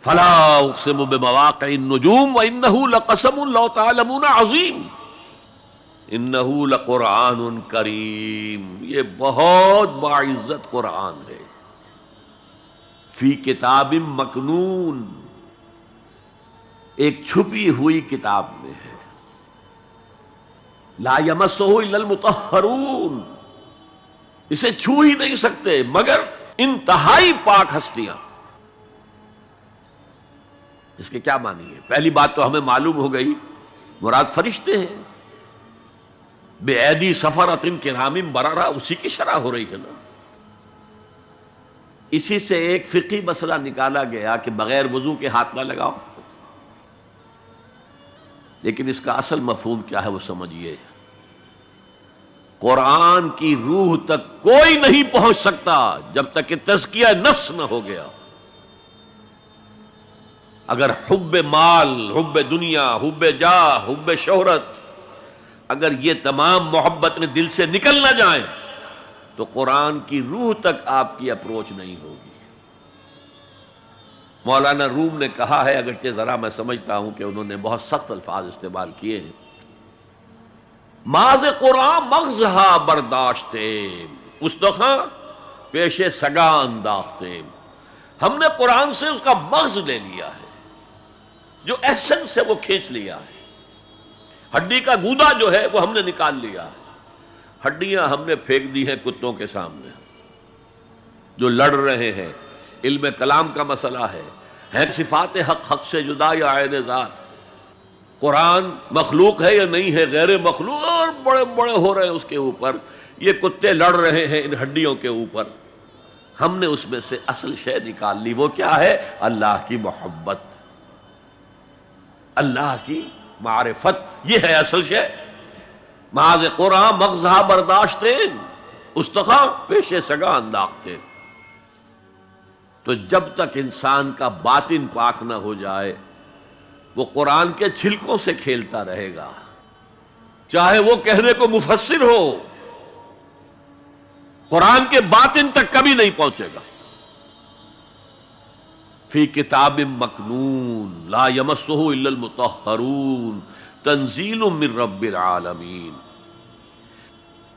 فلا اقسم بمواقع النجوم وانه لقسم لو تعلمون عظیم انه لقرآن کریم، یہ بہت باعزت قرآن ہے، فی کتاب مکنون، ایک چھپی ہوئی کتاب میں ہے، لا یمسہ الا المطہرون، اسے چھو ہی نہیں سکتے مگر انتہائی پاک ہستیاں۔ اس کے کیا معنی ہے؟ پہلی بات تو ہمیں معلوم ہو گئی، مراد فرشتے ہیں، بے ایدی سفرۃ کرام بررہ، اسی کی شرح ہو رہی ہے نا۔ اسی سے ایک فقہی مسئلہ نکالا گیا کہ بغیر وضو کے ہاتھ نہ لگاؤ، لیکن اس کا اصل مفہوم کیا ہے وہ سمجھیے۔ قرآن کی روح تک کوئی نہیں پہنچ سکتا جب تک کہ تزکیہ نفس نہ ہو گیا۔ اگر حب مال، حب دنیا، حب جاہ، حب شہرت، اگر یہ تمام محبتیں دل سے نکل نہ جائیں تو قرآن کی روح تک آپ کی اپروچ نہیں ہوگی۔ مولانا روم نے کہا ہے، اگرچہ ذرا میں سمجھتا ہوں کہ انہوں نے بہت سخت الفاظ استعمال کیے ہیں، ماز قرآن مغزہا برداشتے استخاں پیش سگا انداختے، ہم نے قرآن سے اس کا مغز لے لیا ہے، جو ایسنس ہے وہ کھینچ لیا ہے، ہڈی کا گودا جو ہے وہ ہم نے نکال لیا ہے، ہڈیاں ہم نے پھینک دی ہیں کتوں کے سامنے جو لڑ رہے ہیں۔ علم کلام کا مسئلہ ہے صفات حق حق سے جدا یا عین ذات، قرآن مخلوق ہے یا نہیں ہے، غیر مخلوق، اور بڑے بڑے ہو رہے ہیں اس کے اوپر، یہ کتے لڑ رہے ہیں ان ہڈیوں کے اوپر۔ ہم نے اس میں سے اصل شے نکال لی، وہ کیا ہے؟ اللہ کی محبت، اللہ کی معرفت، یہ ہے اصل شے۔ معاذ قرآن مغزہ برداشتے استخاں پیش سگا انداختے۔ تو جب تک انسان کا باطن پاک نہ ہو جائے وہ قرآن کے چھلکوں سے کھیلتا رہے گا، چاہے وہ کہنے کو مفسر ہو، قرآن کے باطن تک کبھی نہیں پہنچے گا۔ فی کتاب مکنون لا یمسہ الا المطہرون تنزیل من رب العالمین،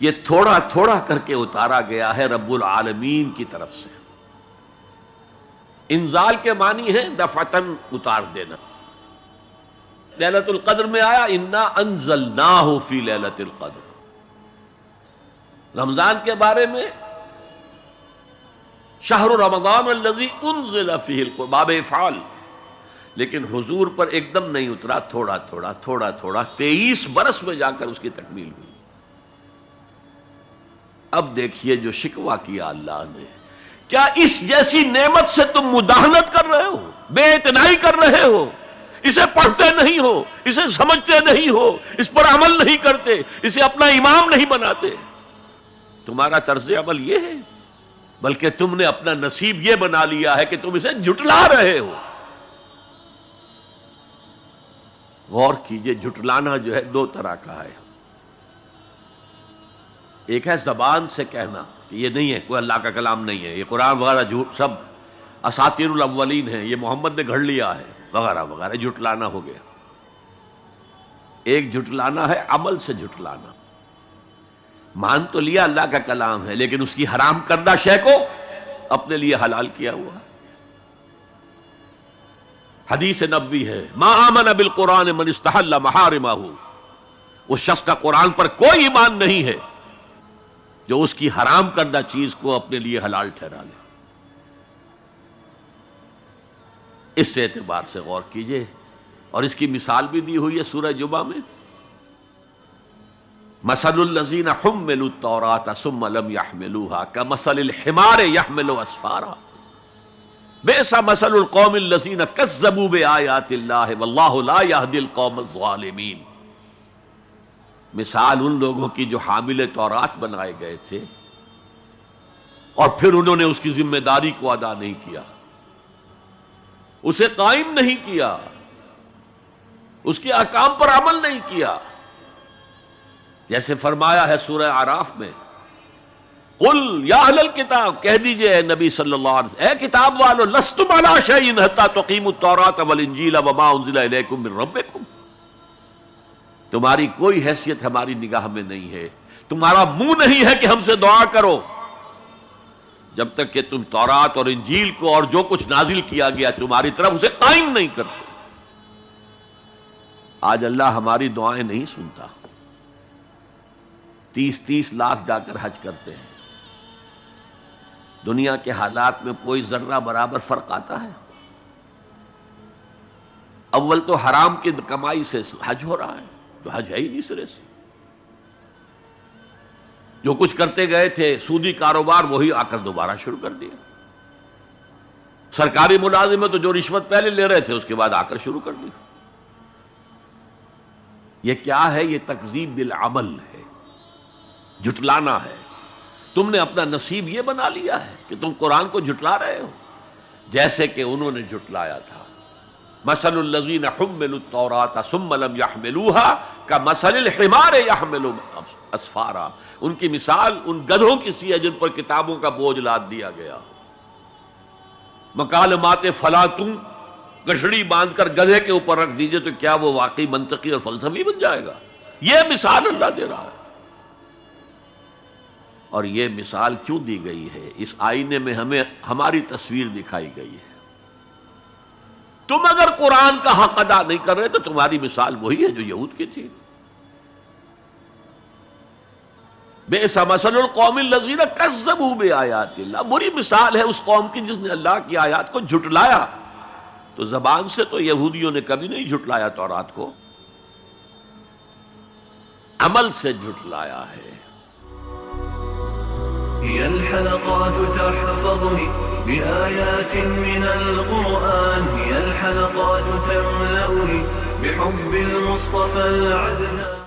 یہ تھوڑا تھوڑا کر کے اتارا گیا ہے رب العالمین کی طرف سے۔ انزال کے معنی ہے دفعتاً اتار دینا۔ لیلۃ القدر میں آیا انا انزلناہ فی لیلۃ القدر، رمضان کے بارے میں شہر رمضان الذی انزل فیہ القرآن، باب افعال، لیکن حضور پر ایک دم نہیں اترا، تھوڑا تھوڑا تھوڑا تھوڑا 23 برس میں جا کر اس کی تکمیل ہوئی۔ اب دیکھیے جو شکوہ کیا اللہ نے، کیا اس جیسی نعمت سے تم مداہنت کر رہے ہو، بے اعتنائی کر رہے ہو، اسے پڑھتے نہیں ہو، اسے سمجھتے نہیں ہو، اس پر عمل نہیں کرتے، اسے اپنا امام نہیں بناتے؟ تمہارا طرز عمل یہ ہے، بلکہ تم نے اپنا نصیب یہ بنا لیا ہے کہ تم اسے جھٹلا رہے ہو۔ غور کیجئے، جھٹلانا جو ہے دو طرح کا ہے، ایک ہے زبان سے کہنا کہ یہ نہیں ہے، کوئی اللہ کا کلام نہیں ہے، یہ قرآن وغیرہ جھوٹ سب اساطیر الاولین ہیں، یہ محمد نے گھڑ لیا ہے وغیرہ وغیرہ، جھٹلانا ہو گیا۔ ایک جھٹلانا ہے عمل سے جھٹلانا، مان تو لیا اللہ کا کلام ہے لیکن اس کی حرام کردہ شے کو اپنے لیے حلال کیا ہوا۔ حدیث نبوی ہے ما آمن بالقرآن من استحل محارمہ، اس شخص کا قرآن پر کوئی ایمان نہیں ہے جو اس کی حرام کردہ چیز کو اپنے لیے حلال ٹھہرا لے۔ اس اعتبار سے غور کیجئے، اور اس کی مثال بھی دی ہوئی ہے سورہ جمعہ میں، مثل الذین حملوا التوراۃ ثم لم يحملوها كمثل الحمار يحمل اسفارا بئس مثل القوم الذین کذبوا بآیات اللہ واللہ لا يهدی القوم الظالمین۔ مثال ان لوگوں کی جو حامل تورات بنائے گئے تھے اور پھر انہوں نے اس کی ذمہ داری کو ادا نہیں کیا، اسے قائم نہیں کیا، اس کے احکام پر عمل نہیں کیا۔ جیسے فرمایا ہے سورہ اعراف میں قل یا اہل الکتاب، کہہ دیجئے اے نبی صلی اللہ علیہ وسلم، اے کتاب والو، لستم علی شیء حتی تقیموا التوراۃ والانجیل وما انزل الیکم من ربکم، تمہاری کوئی حیثیت ہماری نگاہ میں نہیں ہے، تمہارا منہ نہیں ہے کہ ہم سے دعا کرو جب تک کہ تم تورات اور انجیل کو اور جو کچھ نازل کیا گیا تمہاری طرف اسے قائم نہیں کرتے۔ آج اللہ ہماری دعائیں نہیں سنتا، 30 لاکھ جا کر حج کرتے ہیں، دنیا کے حالات میں کوئی ذرہ برابر فرق آتا ہے؟ اول تو حرام کی کمائی سے حج ہو رہا ہے، تو حج ہے ہی نہیں سرے سے، جو کچھ کرتے گئے تھے سودی کاروبار وہی آ کر دوبارہ شروع کر دیا، سرکاری ملازم تو جو رشوت پہلے لے رہے تھے اس کے بعد آ کر شروع کر دی۔ یہ کیا ہے؟ یہ تکذیب بالعمل ہے، جھٹلانا ہے۔ تم نے اپنا نصیب یہ بنا لیا ہے کہ تم قرآن کو جھٹلا رہے ہو، جیسے کہ انہوں نے جھٹلایا تھا۔ مثل الذین حملوا التوراۃ ثم لم يحملوها كمثل الحمار يحمل اسفارا، ان کی مثال ان گدھوں کی سی ہے جن پر کتابوں کا بوجھ لاد دیا گیا۔ مکالمات فلاں تم گٹھڑی باندھ کر گدھے کے اوپر رکھ دیجئے تو کیا وہ واقعی منطقی اور فلسفی بن جائے گا؟ یہ مثال اللہ دے رہا ہے۔ اور یہ مثال کیوں دی گئی ہے؟ اس آئینے میں ہمیں ہماری تصویر دکھائی گئی ہے۔ تم اگر قرآن کا حق ادا نہیں کر رہے تو تمہاری مثال وہی ہے جو یہود کی تھی۔ بئس مثل القوم الذین کذبوا بآیات اللہ، بری مثال ہے اس قوم کی جس نے اللہ کی آیات کو جھٹلایا۔ تو زبان سے تو یہودیوں نے کبھی نہیں جھٹلایا تورات کو، عمل سے جھٹلایا ہے۔ هي الحلقات تحفظني بآيات من القرآن، هي الحلقات تملأني بحب المصطفى العدنان.